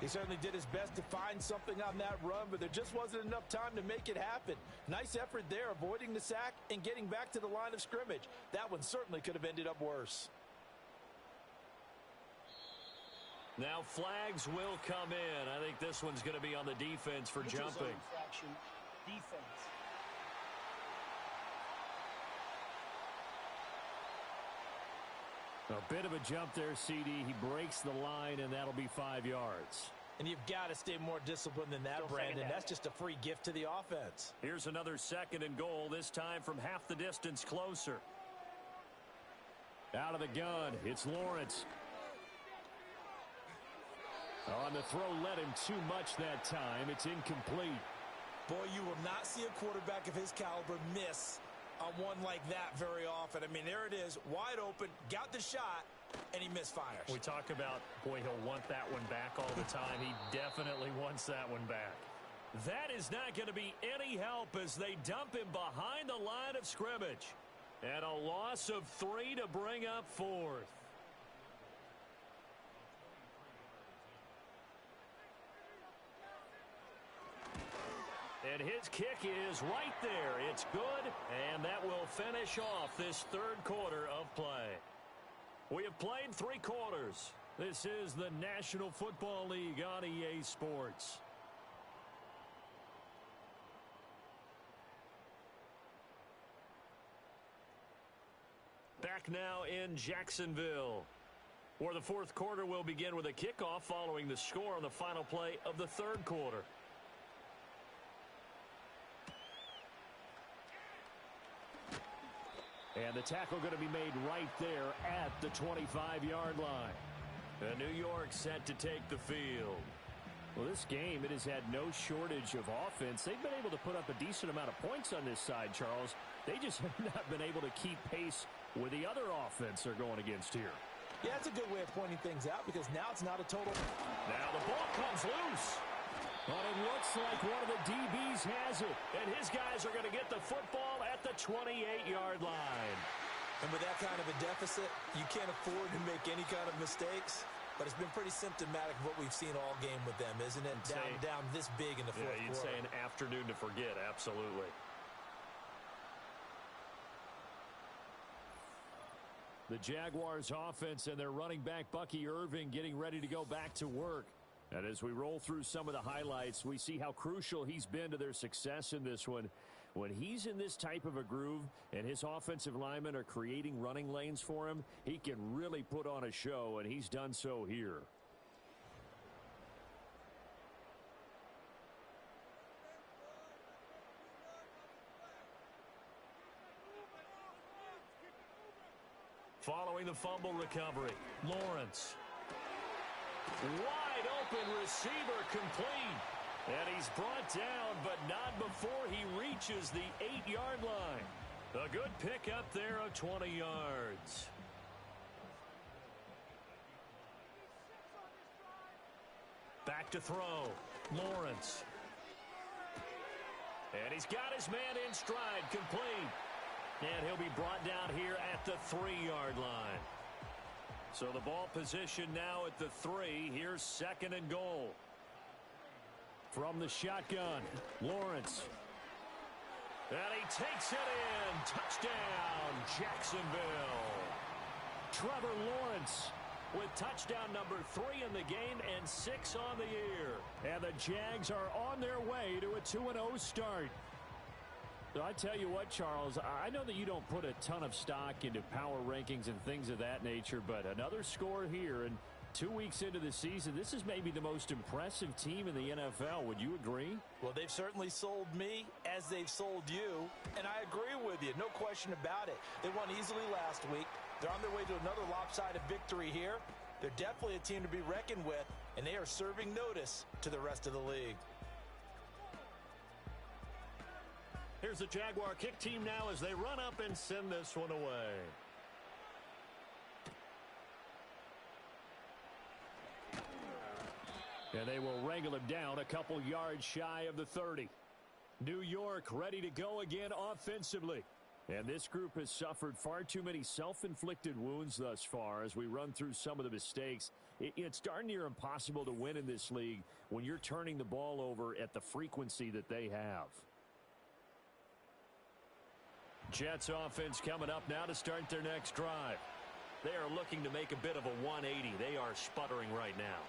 He certainly did his best to find something on that run, but there just wasn't enough time to make it happen. Nice effort there, avoiding the sack and getting back to the line of scrimmage. That one certainly could have ended up worse. Now flags will come in. I think this one's going to be on the defense for jumping. Defense. A bit of a jump there, CD. He breaks the line, and that'll be 5 yards. And you've got to stay more disciplined than that, Brandon. That's just a free gift to the offense. Here's another 2nd and goal, this time from half the distance closer. Out of the gun, it's Lawrence. On the throw, led him too much that time. It's incomplete. Boy, you will not see a quarterback of his caliber miss on one like that very often. I mean, there it is, wide open, got the shot, and he misfires. We talk about, boy, he'll want that one back all the time. He definitely wants that one back. That is not going to be any help as they dump him behind the line of scrimmage. And a loss of 3 to bring up 4th. And his kick is right there. It's good, and that will finish off this 3rd quarter of play. We have played 3 quarters. This is the National Football League on EA Sports. Back now in Jacksonville, where the 4th quarter will begin with a kickoff following the score on the final play of the 3rd quarter. And the tackle going to be made right there at the 25-yard line. And New York set to take the field. Well, this game, it has had no shortage of offense. They've been able to put up a decent amount of points on this side, Charles. They just have not been able to keep pace with the other offense they're going against here. Yeah, that's a good way of pointing things out because now it's not a total. Now the ball comes loose. But it looks like one of the DBs has it. And his guys are going to get the football at the 28-yard line. And with that kind of a deficit, you can't afford to make any kind of mistakes. But it's been pretty symptomatic of what we've seen all game with them, isn't it? Down this big in the fourth quarter. You'd say an afternoon to forget, absolutely. The Jaguars offense and their running back Bucky Irving getting ready to go back to work. And as we roll through some of the highlights, we see how crucial he's been to their success in this one. When he's in this type of a groove and his offensive linemen are creating running lanes for him, he can really put on a show, and he's done so here. Following the fumble recovery, Lawrence. Wide open receiver complete. And he's brought down, but not before he reaches the 8-yard line. A good pickup there of 20 yards. Back to throw. Lawrence. And he's got his man in stride, complete. And he'll be brought down here at the 3-yard line. So the ball position now at the 3. Here's 2nd and goal. From the shotgun, Lawrence. And he takes it in. Touchdown, Jacksonville. Trevor Lawrence with touchdown number 3 in the game and 6 on the year. And the Jags are on their way to a 2-0 start. So I tell you what, Charles, I know that you don't put a ton of stock into power rankings and things of that nature, but another score here, and 2 weeks into the season, this is maybe the most impressive team in the NFL. Would you agree? Well, they've certainly sold me as they've sold you, and I agree with you. No question about it. They won easily last week. They're on their way to another lopsided victory here. They're definitely a team to be reckoned with, and they are serving notice to the rest of the league. Here's the Jaguar kick team now as they run up and send this one away. And they will wrangle him down a couple yards shy of the 30. New York ready to go again offensively. And this group has suffered far too many self-inflicted wounds thus far as we run through some of the mistakes. It's darn near impossible to win in this league when you're turning the ball over at the frequency that they have. Jets offense coming up now to start their next drive. They are looking to make a bit of a 180. They are sputtering right now.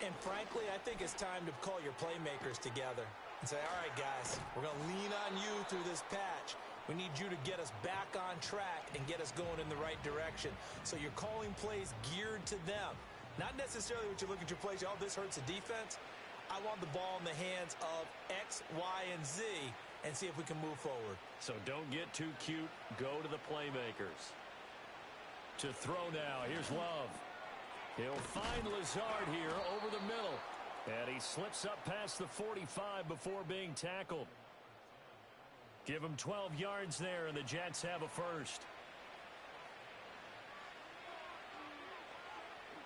And frankly, I think it's time to call your playmakers together and say, all right, guys, we're going to lean on you through this patch. We need you to get us back on track and get us going in the right direction. So you're calling plays geared to them. Not necessarily what you look at your plays, oh, this hurts the defense. I want the ball in the hands of X, Y, and Z and see if we can move forward. So don't get too cute. Go to the playmakers. To throw now. Here's Love. He'll find Lazard here over the middle. And he slips up past the 45 before being tackled. Give him 12 yards there, and the Jets have a first.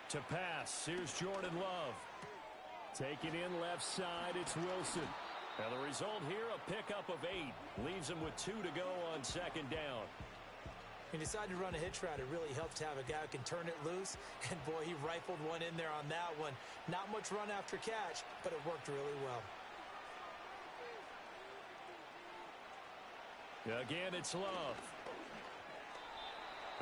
To pass, here's Jordan Love. Taking in left side, it's Wilson. And the result here, a pickup of 8. Leaves him with 2 to go on 2nd down. He decided to run a hitch route. It really helped to have a guy who can turn it loose. And, boy, he rifled one in there on that one. Not much run after catch, but it worked really well. Again, it's Love.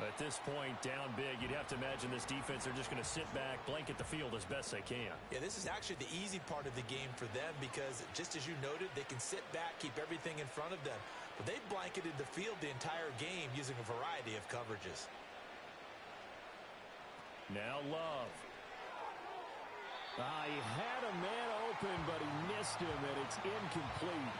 At this point, down big, you'd have to imagine this defense, they're just going to sit back, blanket the field as best they can. Yeah, this is actually the easy part of the game for them because, just as you noted, they can sit back, keep everything in front of them. But they've blanketed the field the entire game using a variety of coverages. Now Love. He had a man open, but he missed him, and it's incomplete.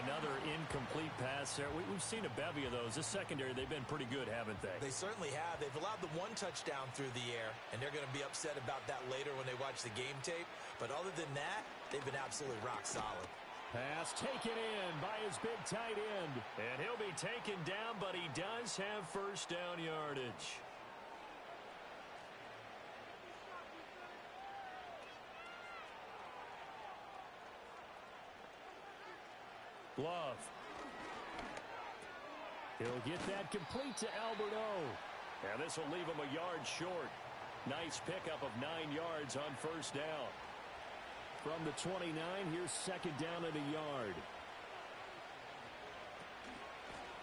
Another incomplete pass there. We've seen a bevy of those. This secondary, they've been pretty good, haven't they? They certainly have. They've allowed the 1 touchdown through the air, and they're going to be upset about that later when they watch the game tape. But other than that, they've been absolutely rock solid. Pass taken in by his big tight end. And he'll be taken down, but he does have first down yardage. Love. He'll get that complete to Albert O. And this will leave him a yard short. Nice pickup of 9 yards on first down. From the 29, here's second down and a yard.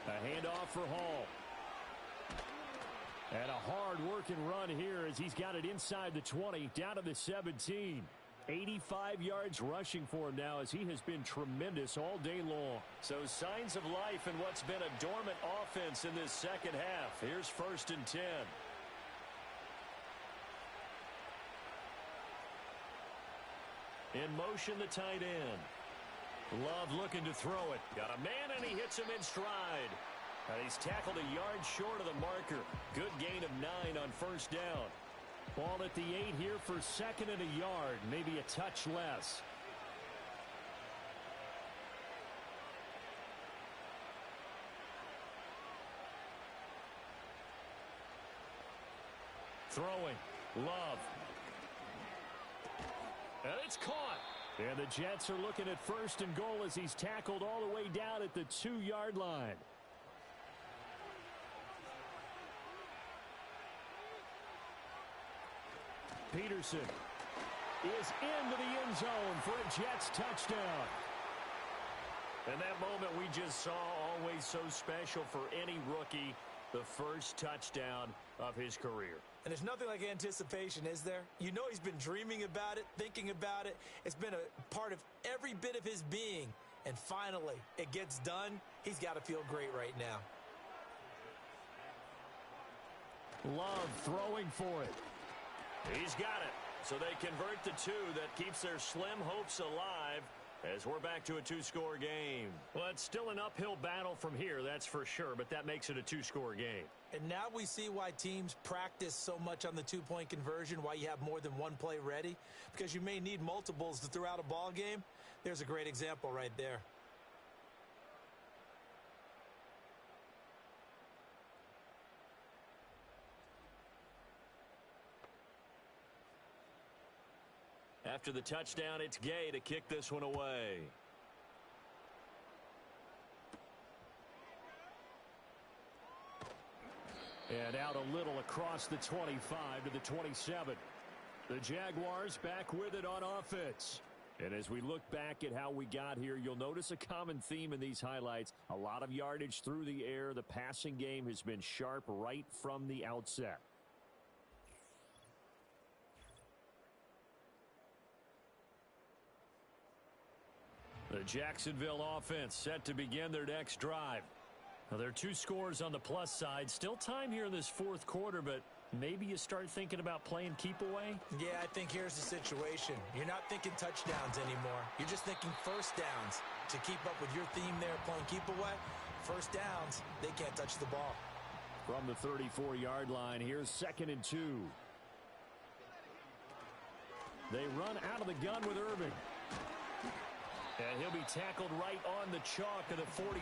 A handoff for Hall. And a hard-working run here as he's got it inside the 20, down to the 17. 85 yards rushing for him now as he has been tremendous all day long. So signs of life in what's been a dormant offense in this second half. Here's first and 10. In motion, the tight end. Love looking to throw it. Got a man, and he hits him in stride. And he's tackled a yard short of the marker. Good gain of 9 on first down. Ball at the 8 here for second and a yard, maybe a touch less. Throwing. Love. And it's caught. And the Jets are looking at first and goal as he's tackled all the way down at the 2-yard line. Peterson is into the end zone for a Jets touchdown. And that moment we just saw, always so special for any rookie, the first touchdown of his career. And there's nothing like anticipation, is there? You know he's been dreaming about it, thinking about it. It's been a part of every bit of his being. And finally, it gets done. He's got to feel great right now. Love throwing for it. He's got it. So they convert the 2. That keeps their slim hopes alive as we're back to a 2-score game. Well, it's still an uphill battle from here, that's for sure, but that makes it a 2-score game. And now we see why teams practice so much on the 2-point conversion, why you have more than one play ready, because you may need multiples to throw out a ball game. There's a great example right there. After the touchdown, it's Gay to kick this one away. And out a little across the 25 to the 27. The Jaguars back with it on offense. And as we look back at how we got here, you'll notice a common theme in these highlights. A lot of yardage through the air. The passing game has been sharp right from the outset. The Jacksonville offense set to begin their next drive. Now, there are 2 scores on the plus side. Still time here in this fourth quarter, but maybe you start thinking about playing keep away? Yeah, I think here's the situation. You're not thinking touchdowns anymore. You're just thinking first downs. To keep up with your theme there, playing keep away, first downs, they can't touch the ball. From the 34-yard line, here's second and 2. They run out of the gun with Irving. And he'll be tackled right on the chalk of the 45.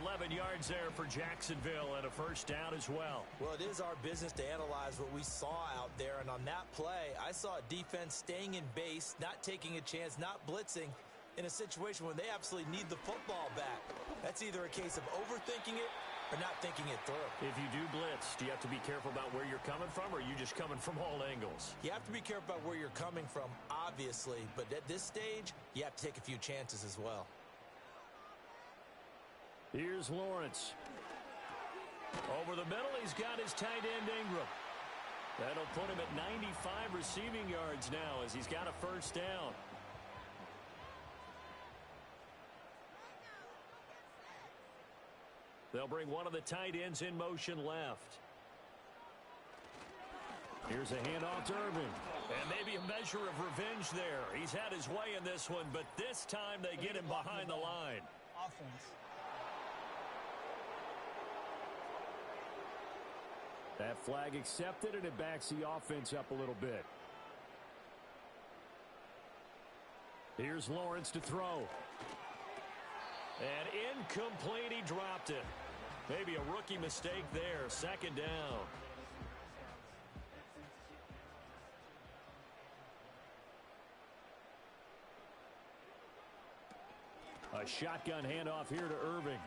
11 yards there for Jacksonville and a first down as well. Well, it is our business to analyze what we saw out there. And on that play, I saw a defense staying in base, not taking a chance, not blitzing in a situation when they absolutely need the football back. That's either a case of overthinking it or not thinking it through. If you do blitz, do you have to be careful about where you're coming from, or are you just coming from all angles? You have to be careful about where you're coming from, obviously. But at this stage, you have to take a few chances as well. Here's Lawrence. Over the middle, he's got his tight end Ingram. That'll put him at 95 receiving yards now as he's got a first down. They'll bring one of the tight ends in motion left. Here's a handoff to Irving. And maybe a measure of revenge there. He's had his way in this one, but this time they get him behind the line. Offense. That flag accepted, and it backs the offense up a little bit. Here's Lawrence to throw. And incomplete, he dropped it. Maybe a rookie mistake there. Second down. A shotgun handoff here to Irving.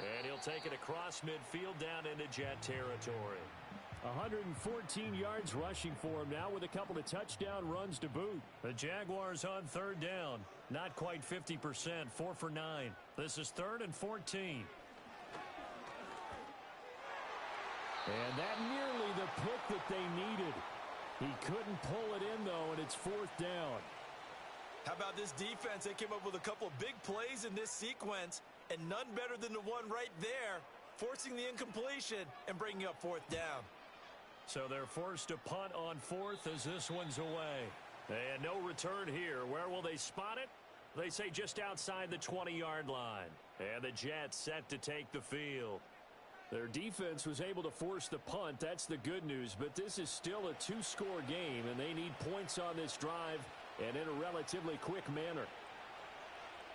And he'll take it across midfield down into Jet territory. 114 yards rushing for him now with a couple of touchdown runs to boot. The Jaguars on third down. Not quite 50%, 4 for 9. This is 3rd and 14. And that nearly the pick that they needed. He couldn't pull it in, though, and it's 4th down. How about this defense? They came up with a couple of big plays in this sequence, and none better than the one right there, forcing the incompletion and bringing up 4th down. So they're forced to punt on 4th as this one's away. And no return here. Where will they spot it? They say just outside the 20-yard line. And the Jets set to take the field. Their defense was able to force the punt. That's the good news. But this is still a 2-score game, and they need points on this drive and in a relatively quick manner.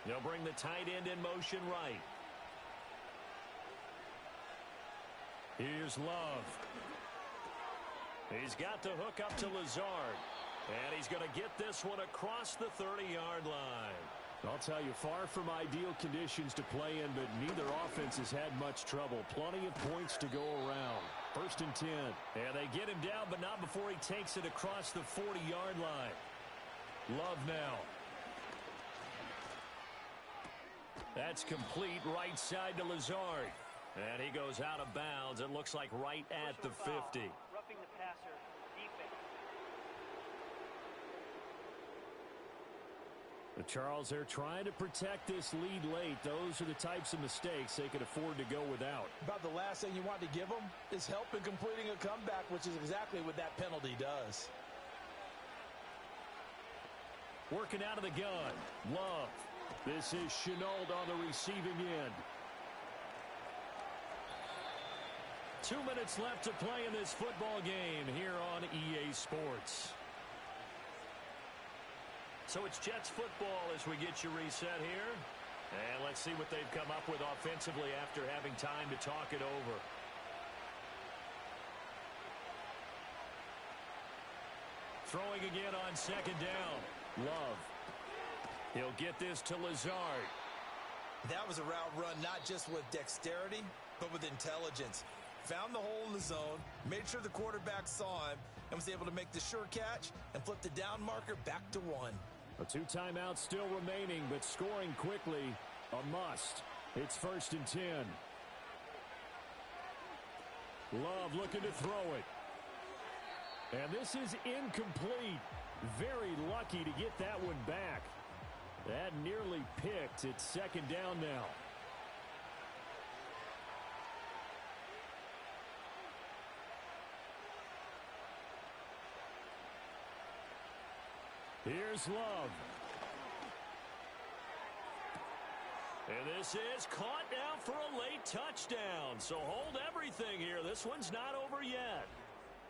They'll bring the tight end in motion right. Here's Love. He's got the hook up to Lazard. And he's going to get this one across the 30-yard line. I'll tell you, far from ideal conditions to play in, but neither offense has had much trouble. Plenty of points to go around. 1st and 10. And they get him down, but not before he takes it across the 40-yard line. Love now. That's complete right side to Lazard. And he goes out of bounds. It looks like right at the 50. Roughing the passer, defense. But Charles, they're trying to protect this lead late. Those are the types of mistakes they could afford to go without. About the last thing you want to give them is help in completing a comeback, which is exactly what that penalty does. Working out of the gun. Love. This is Chenault on the receiving end. 2 minutes left to play in this football game here on EA Sports. So it's Jets football as we get you reset here. And let's see what they've come up with offensively after having time to talk it over. Throwing again on 2nd down. Love. He'll get this to Lazard. That was a route run not just with dexterity, but with intelligence. Found the hole in the zone, made sure the quarterback saw him, and was able to make the sure catch and flip the down marker back to 1. 2 timeouts still remaining, but scoring quickly, a must. It's 1st and 10. Love looking to throw it. And this is incomplete. Very lucky to get that one back. That nearly picked. It's 2nd down now. Here's Love. And this is caught now for a late touchdown. So hold everything here. This one's not over yet.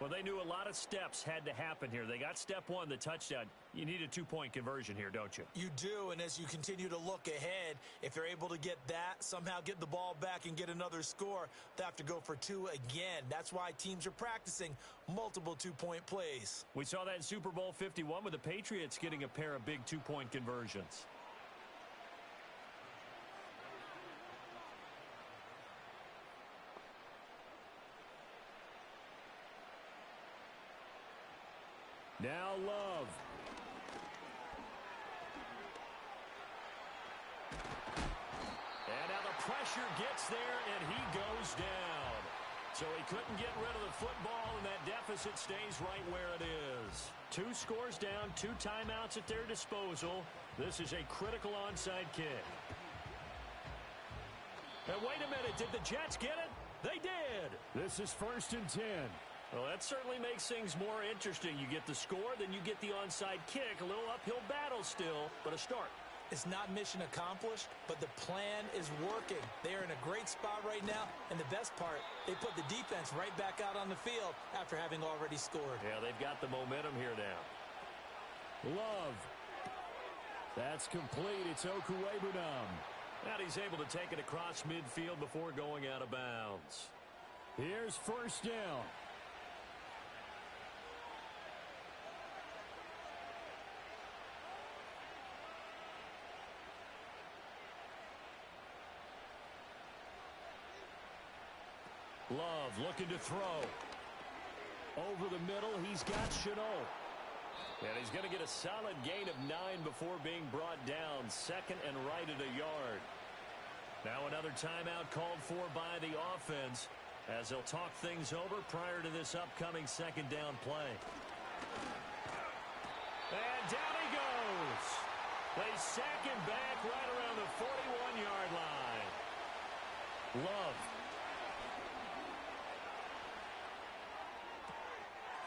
Well, they knew a lot of steps had to happen here. They got step 1, the touchdown. You need a 2-point conversion here, don't you? You do, and as you continue to look ahead, if they're able to get that, somehow get the ball back and get another score, they have to go for 2 again. That's why teams are practicing multiple 2-point plays. We saw that in Super Bowl 51 with the Patriots getting a pair of big 2-point conversions. Now Love. And now the pressure gets there, and he goes down. So he couldn't get rid of the football, and that deficit stays right where it is. 2 scores down, 2 timeouts at their disposal. This is a critical onside kick. And wait a minute, did the Jets get it? They did. This is 1st and 10. Well, that certainly makes things more interesting. You get the score, then you get the onside kick. A little uphill battle still, but a start. It's not mission accomplished, but the plan is working. They are in a great spot right now, and the best part, they put the defense right back out on the field after having already scored. Yeah, they've got the momentum here now. Love. That's complete. It's Okuwebunam. And he's able to take it across midfield before going out of bounds. Here's 1st down. Love looking to throw. Over the middle, he's got Chenault. And he's going to get a solid gain of 9 before being brought down. Second and right at a yard. Now another timeout called for by the offense as they'll talk things over prior to this upcoming second down play. And down he goes. They sack him back right around the 41-yard line. Love.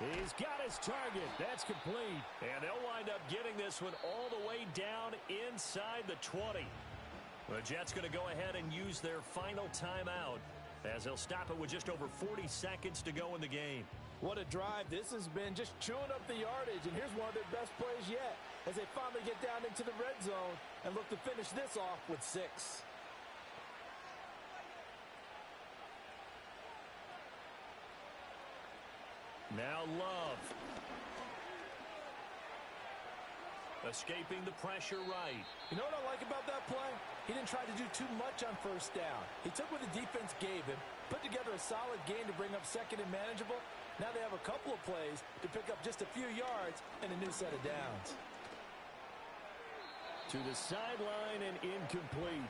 He's got his target. That's complete. And they'll wind up getting this one all the way down inside the 20. The Jets going to go ahead and use their final timeout as they'll stop it with just over 40 seconds to go in the game. What a drive this has been, just chewing up the yardage. And here's one of their best plays yet as they finally get down into the red zone and look to finish this off with 6. Now Love. Escaping the pressure right. You know what I like about that play? He didn't try to do too much on first down. He took what the defense gave him, put together a solid gain to bring up second and manageable. Now they have a couple of plays to pick up just a few yards and a new set of downs. To the sideline and incomplete.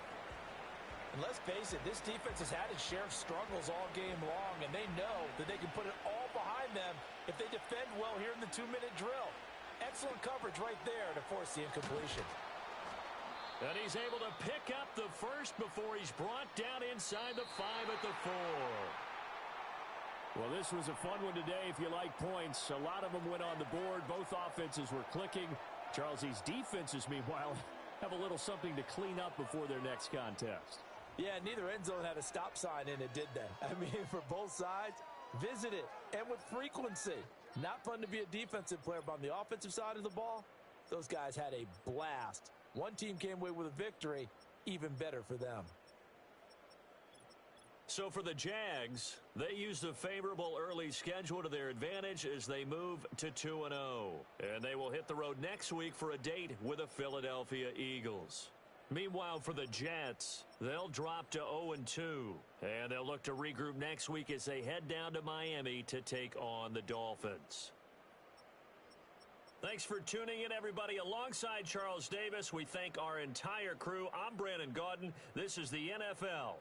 And let's face it, this defense has had its share of struggles all game long, and they know that they can put it all behind them if they defend well here in the 2-minute drill. Excellent coverage right there to force the incompletion. And he's able to pick up the first before he's brought down inside the 5 at the 4. Well, this was a fun one today if you like points. A lot of them went on the board. Both offenses were clicking. Charles, these defenses, meanwhile, have a little something to clean up before their next contest. Yeah, neither end zone had a stop sign in it, did they? I mean, for both sides, visit it, and with frequency. Not fun to be a defensive player, but on the offensive side of the ball, those guys had a blast. One team came away with a victory, even better for them. So for the Jags, they use the favorable early schedule to their advantage as they move to 2-0. And they will hit the road next week for a date with the Philadelphia Eagles. Meanwhile, for the Jets, they'll drop to 0-2. And they'll look to regroup next week as they head down to Miami to take on the Dolphins. Thanks for tuning in, everybody. Alongside Charles Davis, we thank our entire crew. I'm Brandon Gaudin. This is the NFL.